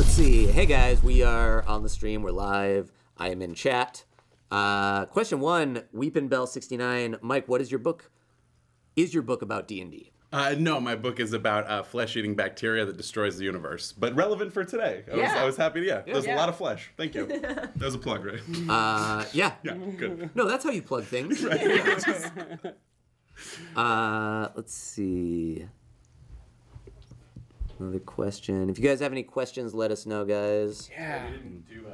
Let's see. Hey guys, we are on the stream. We're live. I am in chat. Question 1, Weepin' Bell 69. Mike, what is your book? Is your book about D&D? No, my book is about flesh-eating bacteria that destroys the universe, but relevant for today. I was happy. There's a lot of flesh. Thank you. That was a plug, right? Yeah. Yeah, good. No, that's how you plug things. Right. Let's see. Another question. If you guys have any questions, let us know, guys. Yeah. We didn't do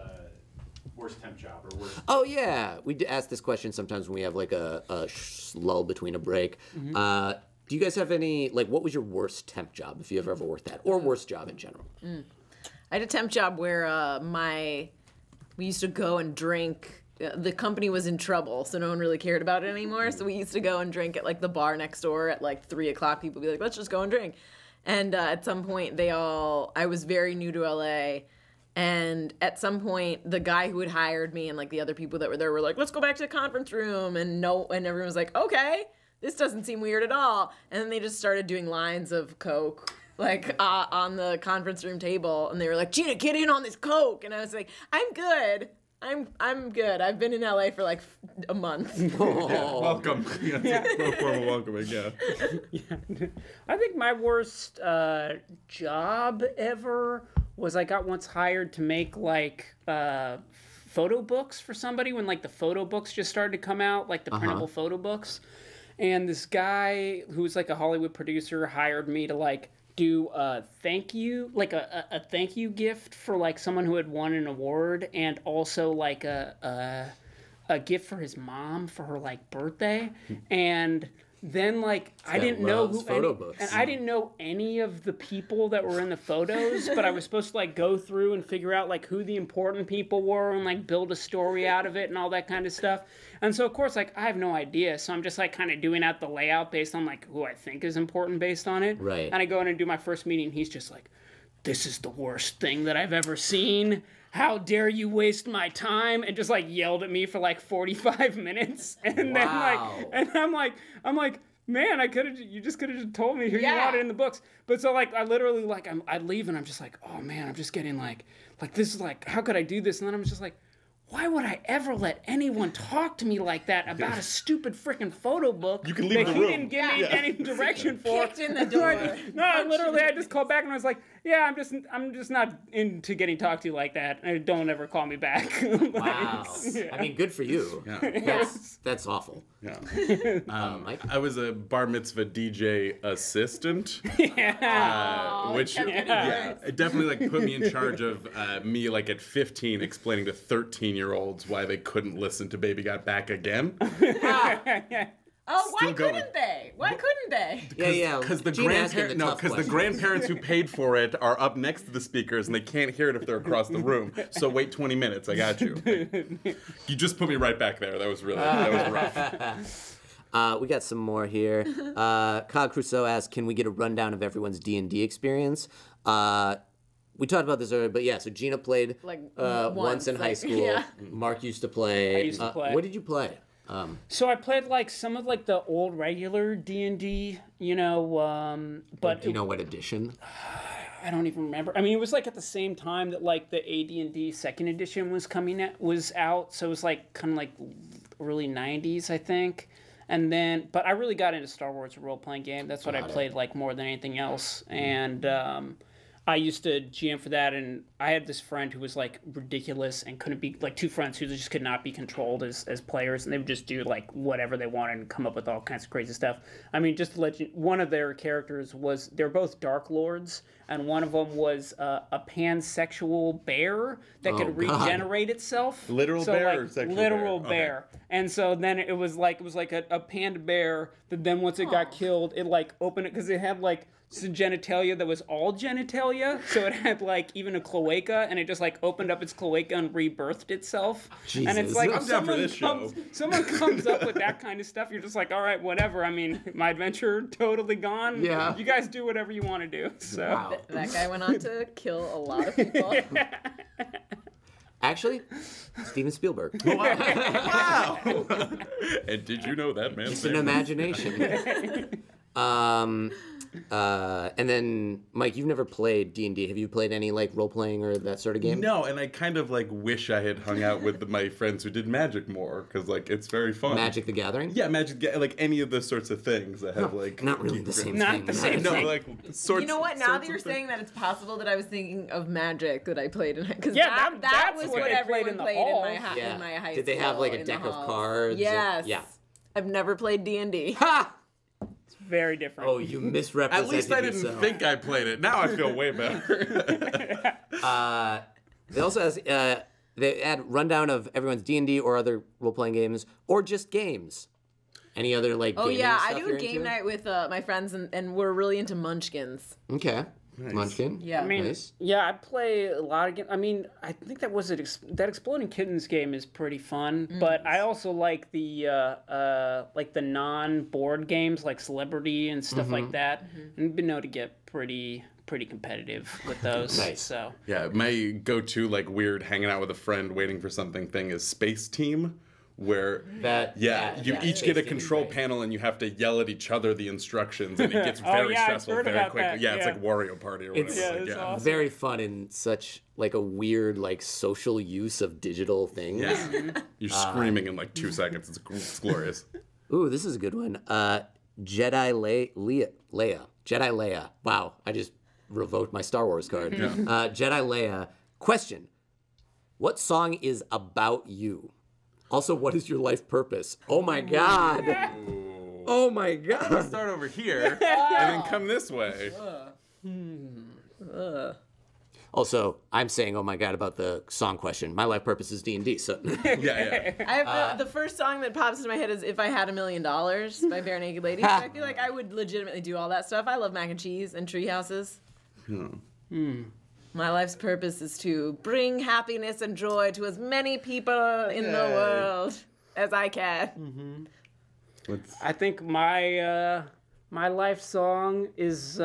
worst temp job or worst. Oh, yeah. We ask this question sometimes when we have like a lull between a break. Mm-hmm. Do you guys have any, like, what was your worst temp job, if you've ever worked that, or worst job in general? I had a temp job where we used to go and drink. The company was in trouble, so no one really cared about it anymore. So we used to go and drink at like the bar next door at like 3 o'clock. People would be like, let's just go and drink. And at some point, I was very new to LA. And at some point, the guy who had hired me and like the other people that were there were like, let's go back to the conference room. And everyone was like, okay, this doesn't seem weird at all. And then they just started doing lines of Coke like on the conference room table. And they were like, Gina, get in on this Coke. And I was like, I'm good. I'm good. I've been in LA for like a month. Oh. Yeah, welcome. No formal welcoming, yeah. I think my worst job ever was I got once hired to make like photo books for somebody when like the photo books just started to come out, like the printable photo books. And this guy who was like a Hollywood producer hired me to like do a thank you, like a thank you gift for like someone who had won an award, and also like a gift for his mom for her like birthday. And then like I didn't know I didn't know any of the people that were in the photos, but I was supposed to like go through and figure out like who the important people were and like build a story out of it and all that kind of stuff. And so of course like I have no idea, so I'm just like kind of doing out the layout based on like who I think is important based on it. Right. And I go in and do my first meeting. He's just like, "This is the worst thing that I've ever seen. How dare you waste my time?" And just like yelled at me for like 45 minutes. And then like, and I'm like, man, you just could have just told me who you wanted in the books. But so like, I literally like, I leave and I'm just like, oh man, I'm just getting like this is like, how could I do this? And then I'm just like, why would I ever let anyone talk to me like that about a stupid freaking photo book You can leave that the he room. didn't give me any direction for? Kicked in the door. No, literally, I just called back and I was like, yeah, I'm just not into getting talked to like that. Don't ever call me back. Wow. Yeah. I mean, good for you. Yeah. That's awful. Yeah. Mike? I was a bar mitzvah DJ assistant. Which it definitely like put me in charge of me like at 15 explaining to 13-year-olds why they couldn't listen to Baby Got Back Again. Oh, why Still going. couldn't they? Why couldn't they? Yeah. Because the Gina asking the grandparents who paid for it are up next to the speakers and they can't hear it if they're across the room. So wait 20 minutes. I got you. You just put me right back there. That was rough. We got some more here. Kyle Crusoe asks, can we get a rundown of everyone's D&D experience? We talked about this earlier, but yeah, so Gina played Like once in high school. Yeah. Mark used to play. I used to play. What did you play? So I played like some of like the old regular D&D, you know, but Do you know what edition? I don't even remember. I mean, it was like at the same time that like the AD&D second edition was out, so it was like kind of like early 90s, I think. And then, but I really got into Star Wars role-playing game. That's what I played like more than anything else. And I used to GM for that, and I had this friend who was like ridiculous and couldn't be like two friends who just could not be controlled as players, and they would just do like whatever they wanted and come up with all kinds of crazy stuff. I mean, just to let you, one of their characters they're both Dark Lords, and one of them was a pansexual bear that could regenerate itself. Literal bear like, or sexual literal bear? bear. Okay. And so then it was like a panda bear that then once it got killed, it like opened it because it had like some genitalia that was all genitalia, so it had like even a cloaca, and it just like opened up its cloaca and rebirthed itself. Jesus. And it's like I'm down for this show. someone comes up with that kind of stuff, you're just like, all right, whatever. I mean, my adventure totally gone. Yeah. You guys do whatever you want to do. So. Wow. That guy went on to kill a lot of people. Actually, Steven Spielberg. Wow. And did you know that man? It's an imagination. And then, Mike, you've never played D&D. Have you played any like role playing or that sort of game? No, and I kind of like wish I had hung out with my friends who did Magic more because like it's very fun. Magic the Gathering? Yeah, like any of those sorts of things that have like Not really the same Not thing. the same no, thing. like sorts. You know what? Now sorts that you're of things. saying that, it's possible that I was thinking of Magic that I played in because Yeah, that that's was what what they played everyone in the played halls. in my high school. Did they have like a in the deck of halls. cards? Yes. Yeah. I've never played D&D. Ha! Very different. Oh, you misrepresented At least I didn't yourself. think I played it. Now I feel way better. They also has, they add rundown of everyone's D&D or other role-playing games, or just games. Any other like Oh gaming yeah, stuff I do you're a game into? night with my friends, and we're really into Munchkins. Okay. Munchkin? Yeah. I mean, Nice. yeah, I play a lot of games. I mean, I think that was it. That Exploding Kittens game is pretty fun, but I also like the non-board games like Celebrity and stuff like that. And I've been known to get pretty competitive with those. Nice. So Yeah, my go-to like weird hanging out with a friend waiting for something thing is Space Team, where you each get a control panel and you have to yell at each other the instructions, and it gets very yeah, I've stressful heard very about quickly. that, Yeah, it's yeah. like Wario Party or whatever. It's- that's awesome. Very fun and such like a weird like social use of digital things. Yeah. You're screaming in like 2 seconds. It's glorious. Ooh, this is a good one. Jedi Leia. Jedi Leia. Wow, I just revoked my Star Wars card. Jedi Leia. Question. What song is about you? Also, what is your life purpose? Oh my god. Oh my god. Start over here and then come this way. Also, I'm saying oh my god about the song question. My life purpose is D&D, so Yeah. I have the first song that pops into my head is "If I Had $1 Million" by Bare Naked Ladies. So I feel like I would legitimately do all that stuff. I love mac and cheese and tree houses. My life's purpose is to bring happiness and joy to as many people in the world as I can. I think my my life song is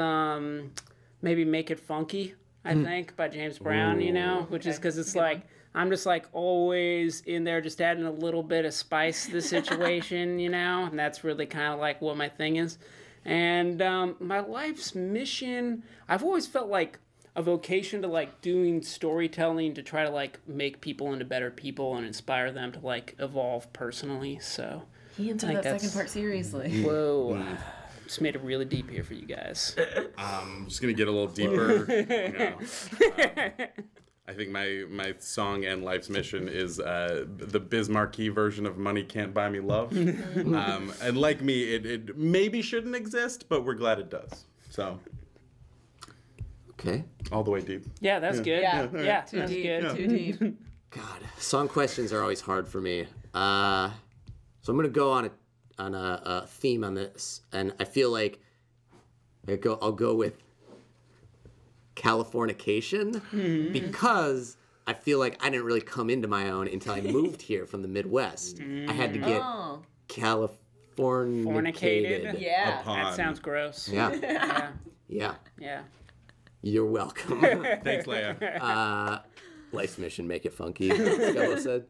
maybe "Make It Funky." I think by James Brown, you know, which is because it's like I'm just like always in there, just adding a little bit of spice to the situation, you know, and that's really kind of like what my thing is. And my life's mission, I've always felt like a vocation to like doing storytelling to try to like make people into better people and inspire them to like evolve personally. So He entered Like that that's- second part seriously. whoa, just made it really deep here for you guys. I'm just gonna get a little deeper. I think my song and life's mission is the Bismarcky version of "Money Can't Buy Me Love," and like me, it maybe shouldn't exist, but we're glad it does. So okay. all the way deep. Yeah, that's good. Yeah, Too that's deep. good. Too deep. God, song questions are always hard for me. So I'm gonna go on a theme on this, and I feel like I'll go with Californication because I feel like I didn't really come into my own until I moved here from the Midwest. I had to get Oh. Californicated. Yeah. That sounds gross. Yeah. Yeah. Yeah. Yeah. You're welcome. Thanks, Leia. Life's mission, make it funky. Scubbo said.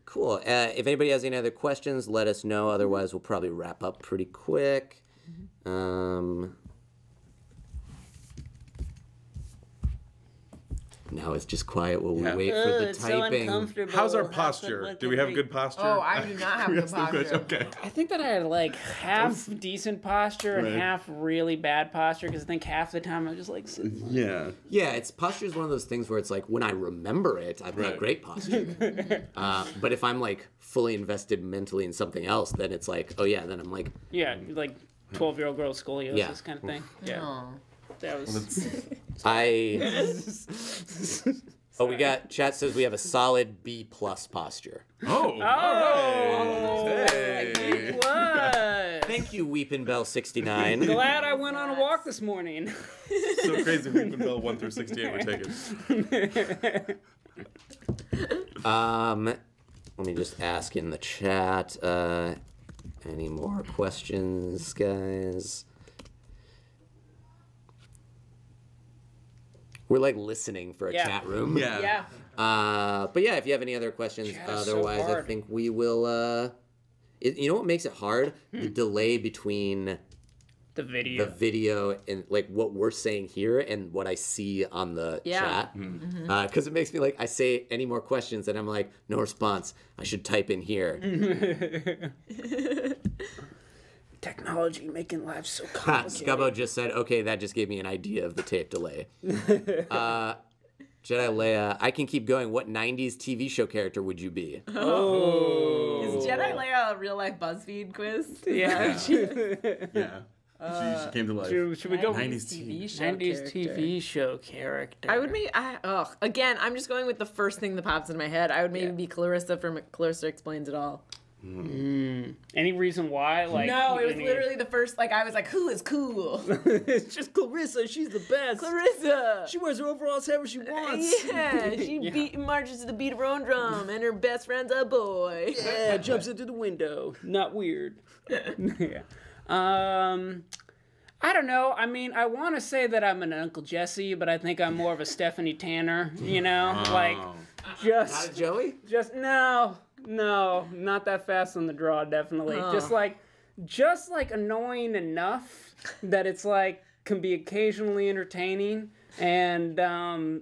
Cool. If anybody has any other questions, let us know. Otherwise, we'll probably wrap up pretty quick. Now it's just quiet while we wait for the typing. How's our posture? Do we have good posture? Oh, I do not have good posture. Okay. I think that I had like half decent posture and Right. half really bad posture because I think half the time I just like sitting. Yeah. Yeah, posture is one of those things where it's like when I remember it, I've got Right. great posture. But if I'm like fully invested mentally in something else, then it's like, oh yeah, then I'm like, Yeah, like 12-year-old girl scoliosis Yeah. kind of thing. Yeah, Oh. that was. Oh, we got, chat says we have a solid B+ posture. Oh. Oh, Hey. what? Thank you, Weepin' Bell 69. Glad I went on a walk this morning. So crazy. Weepin' Bell 1 through 68 were taken. Let me just ask in the chat. Any more questions, guys? We're like listening for a Yeah. chat room. Yeah. Yeah. But yeah, if you have any other questions, Chat is so otherwise I hard. think we will. You know what makes it hard? The delay between the video and like what we're saying here and what I see on the chat. Because it makes me like, I say any more questions and I'm like, no response. I should type in here. Technology making life so complicated. Scubbo just said, okay, that just gave me an idea of the tape delay. Jedi Leia, I can keep going. What 90s TV show character would you be? Is Jedi Leia a real life BuzzFeed quiz? Yeah. She came to life. Should we go 90s TV show 90s character. TV show character? I would maybe, again, I'm just going with the first thing that pops in my head. I would maybe be Clarissa from Clarissa Explains It All. Any reason why? Like, No, it was literally the first, like, I was like, who is cool? It's just Clarissa. She's the best. Clarissa! She wears her overalls however she wants. Yeah, she marches to the beat of her own drum, and her best friend's a boy. Yeah, jumps into the window. Not weird. Yeah. I don't know. I mean, I want to say that I'm an Uncle Jesse, but I think I'm more of a Stephanie Tanner. You know, like Not a Joey? No, not that fast on the draw. Definitely, just like annoying enough that it's like can be occasionally entertaining, and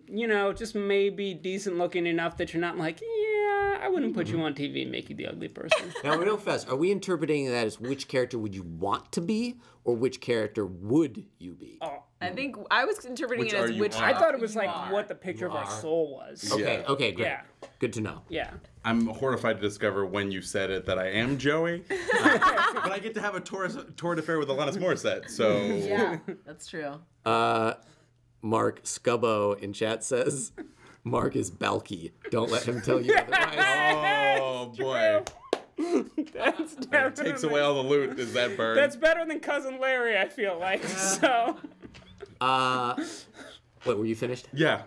you know, just maybe decent looking enough that you're not like, yeah, I wouldn't put you on TV and make you the ugly person. Now, real fast, are we interpreting that as which character would you want to be, or which character would you be? I think I was interpreting Which it as are you which. are. I thought it was you like are. what the picture of our soul was. Okay, okay, great. Yeah. Good to know. Yeah. I'm horrified to discover when you said it that I am Joey. But I get to have a tour d'affaire with Alanis Morissette, so... Yeah, that's true. Mark Scubbo in chat says, Mark is Balky. Don't let him tell you otherwise. Oh, boy. That's It definitely. takes away all the loot, is that bird? That's better than Cousin Larry, I feel like. So. What, were you finished? Yeah.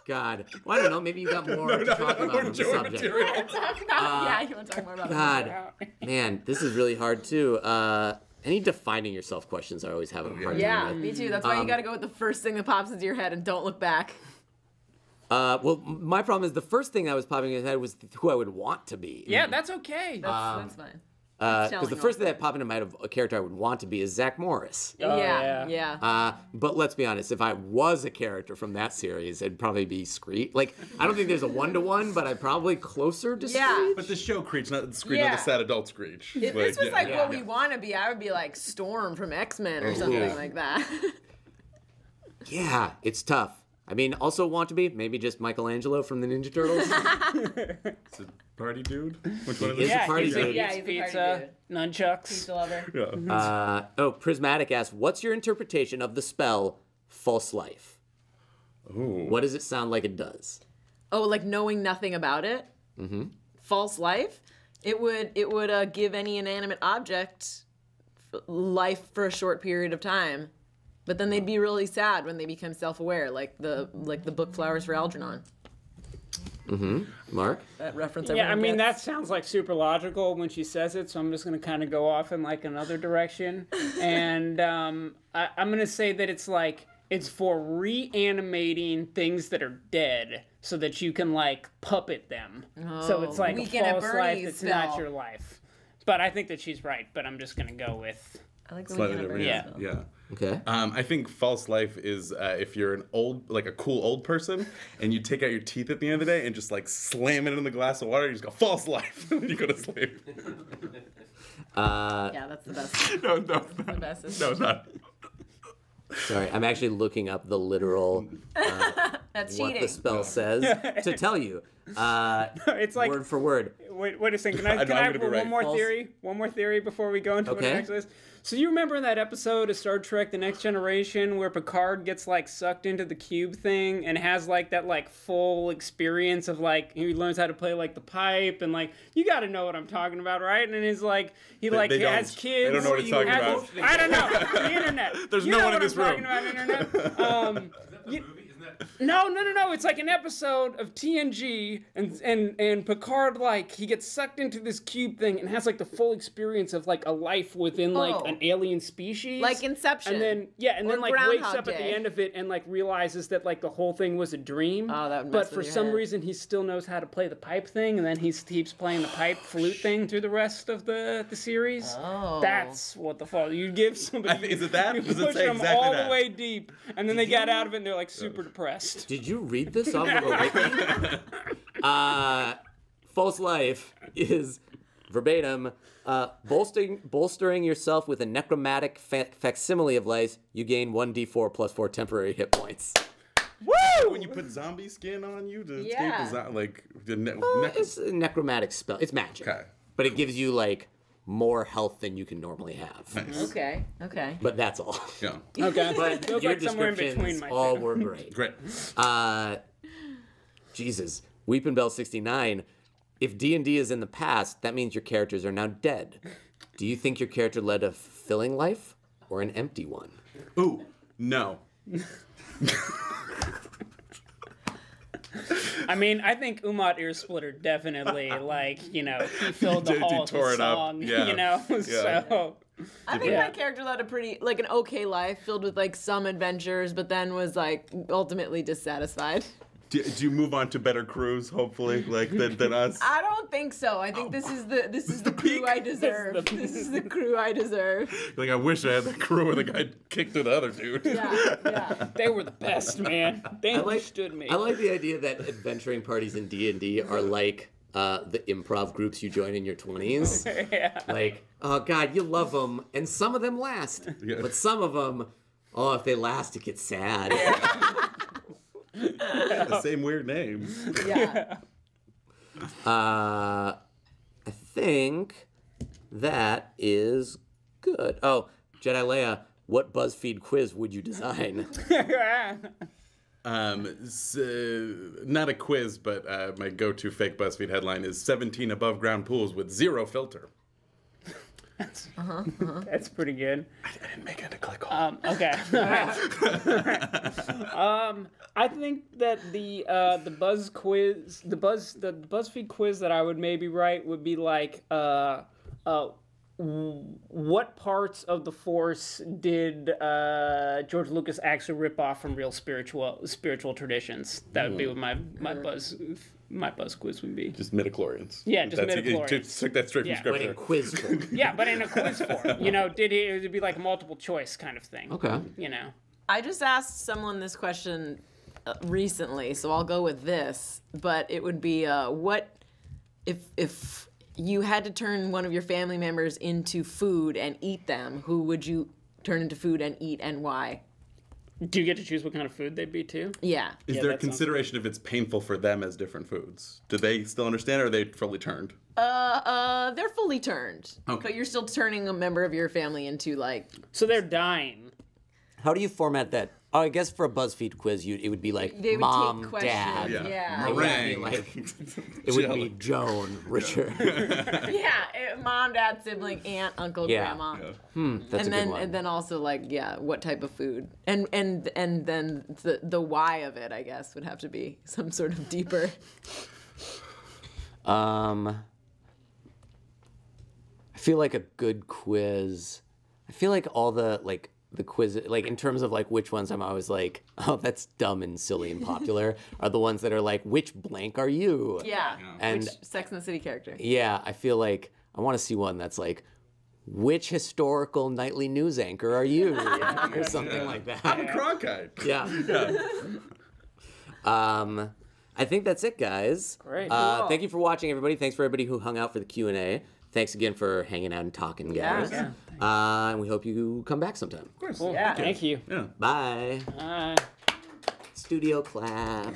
God. Well, I don't know. Maybe you got more to talk about on the Joey subject. material. Yeah, you want to talk more about God. Man, this is really hard, too. Any defining yourself questions I always have a hard time Yeah, with. me too. That's why you got to go with the first thing that pops into your head and don't look back. Well, my problem is the first thing that was popping in my head was who I would want to be. Yeah, that's okay. That's fine. Because the first thing that popped into my head of a character I would want to be is Zach Morris. Yeah. But let's be honest, if I was a character from that series, it'd probably be Screech. Like, I don't think there's a one-to-one, but I'm probably closer to Yeah. Screech. But the show Screech, not Screech, Yeah. not the sad adult Screech. If this was yeah. what we want to be, I would be like Storm from X-Men or something like that. Yeah, it's tough. I mean, also want to be maybe just Michelangelo from the Ninja Turtles. It's a party dude? Which one He is is it? a party he's dude. Yeah, he's a party pizza, nunchucks. Pizza lover. Yeah. Prismatic asks, what's your interpretation of the spell False Life? Ooh. What does it sound like it does? Oh, like knowing nothing about it? Mm-hmm. False life? It would give any inanimate object life for a short period of time. But then they'd be really sad when they become self-aware, like the book Flowers for Algernon. Mark? That reference. Yeah, I everyone mean, that gets. sounds like super logical when she says it, so I'm just going to kind of go off in like another direction. And I'm going to say that it's for reanimating things that are dead so that you can like puppet them. So it's like a Weekend at false life Bernie's that's spell. not your life. But I think that she's right, but I'm just going to go with... I like the Slightly Weekend at different. Bernie's Yeah. spell. Okay. I think false life is if you're an a cool old person and you take out your teeth at the end of the day and just like slam it in the glass of water, you just go false life and you go to sleep. Yeah, that's the best. No, it's The not. best. No, it's not. Sorry, I'm actually looking up the literal That's what cheating. the spell says to tell you. It's like... Word for word. Wait a second. Can I I'm have gonna be one right. more False. theory? One more theory before we go into what Okay. it actually is. So you remember in that episode of Star Trek: The Next Generation where Picard gets like sucked into the cube thing and has like that like full experience of like he learns how to play like the pipe and like you got to know what I'm talking about, right? And he's like he like they has don't. kids. They don't know what he's talking has- about. I don't know the internet. There's you no know one in what this I'm room. talking about, internet. Isn't that the movie? Isn't that No. It's like an episode of TNG, and Picard, like, he gets sucked into this cube thing and has like the full experience of like a life within like an alien species, like Inception. And then like Groundhog wakes up Day. at the end of it and like realizes that like the whole thing was a dream. Oh, that would but mess for with your some head. reason he still knows how to play the pipe thing, and then he keeps playing the pipe flute thing through the rest of the series. Oh. That's what the fuck you give somebody. Is it that? You Does it push say them exactly all that? the way deep, and then they get out of it and they're like super depressed. Did you read this off of a wiki? False life is verbatim. Bolstering yourself with a necromantic facsimile of life, you gain 1d4 plus 4 temporary hit points. Woo! When you put zombie skin on you to escape Yeah. the like the It's a necromantic spell. It's magic. Okay. But it gives you, like, more health than you can normally have. Nice. Okay. But that's all. Yeah. Okay, But feels your like somewhere in between descriptions my all two. were great. Great. Jesus. Weepin' Bell 69. If D&D is in the past, that means your characters are now dead. Do you think your character led a fulfilling life or an empty one? Ooh, no. I mean, I think Umad Earsplitter definitely, like, you know, he filled the He hall with tore his it up. song, Yeah. you know, Yeah. so... I think Yeah. my character led a pretty, like, an okay life filled with, like, some adventures, but then was, like, ultimately dissatisfied. Do you move on to better crews, hopefully, like than us? I don't think so. I think this is the crew I deserve. This is the crew I deserve. Like, I wish I had the crew where the guy kicked to the other dude. Yeah. They were the best, man. They understood me. I like the idea that adventuring parties in D&D are like the improv groups you join in your 20s. Yeah. Like, oh, God, you love them, and some of them last. Yeah. But some of them, oh, if they last, it gets sad. The same weird names. Yeah. I think that is good. Oh, Jedi Leia, what BuzzFeed quiz would you design? Not a quiz, but my go-to fake BuzzFeed headline is 17 above ground pools with 0 filter. That's pretty good. I didn't make it to click on. Okay. I think that the BuzzFeed quiz that I would maybe write would be like, what parts of the Force did George Lucas actually rip off from real spiritual traditions? That would be what my buzz quiz would be. Just midichlorians. Yeah, just midichlorians. Just took that straight Yeah. from But in scripture. quiz form. Yeah, but in a quiz form. You know, it would be like a multiple choice kind of thing. Okay. You know. I just asked someone this question recently, so I'll go with this. But it would be, what if you had to turn one of your family members into food and eat them? Who would you turn into food and eat, and why? Do you get to choose what kind of food they'd be too? Yeah. Is Yeah, there that sounds consideration if it's painful for them as different foods? Do they still understand, or are they fully turned? They're fully turned. Okay. But you're still turning a member of your family into, like, So they're dying. How do you format that? Oh, I guess for a BuzzFeed quiz, it would be like they would mom, take questions. dad. Yeah. It would be Meringue. like, it would be Joan, Richard. Mom, dad, sibling, aunt, uncle, Yeah. grandma. That's a good one. And then also, like, what type of food, and then the why of it, I guess, would have to be some sort of deeper. I feel like a good quiz. I feel like all the quiz, like in terms of like which ones I'm always like, oh, that's dumb and silly and popular, are the ones that are like, which blank are you? Yeah. And Which Sex and the City character? yeah, I feel like I want to see one that's like, which historical nightly news anchor are you? Or something like that. I'm Cronkite. Yeah. I think that's it, guys. Great. Thank you for watching, everybody. Thanks for everybody who hung out for the Q&A. Thanks again for hanging out and talking, guys. Yeah. And we hope you come back sometime. Of course. Cool. Yeah. Thank you. Yeah. Bye. Bye. Studio clap.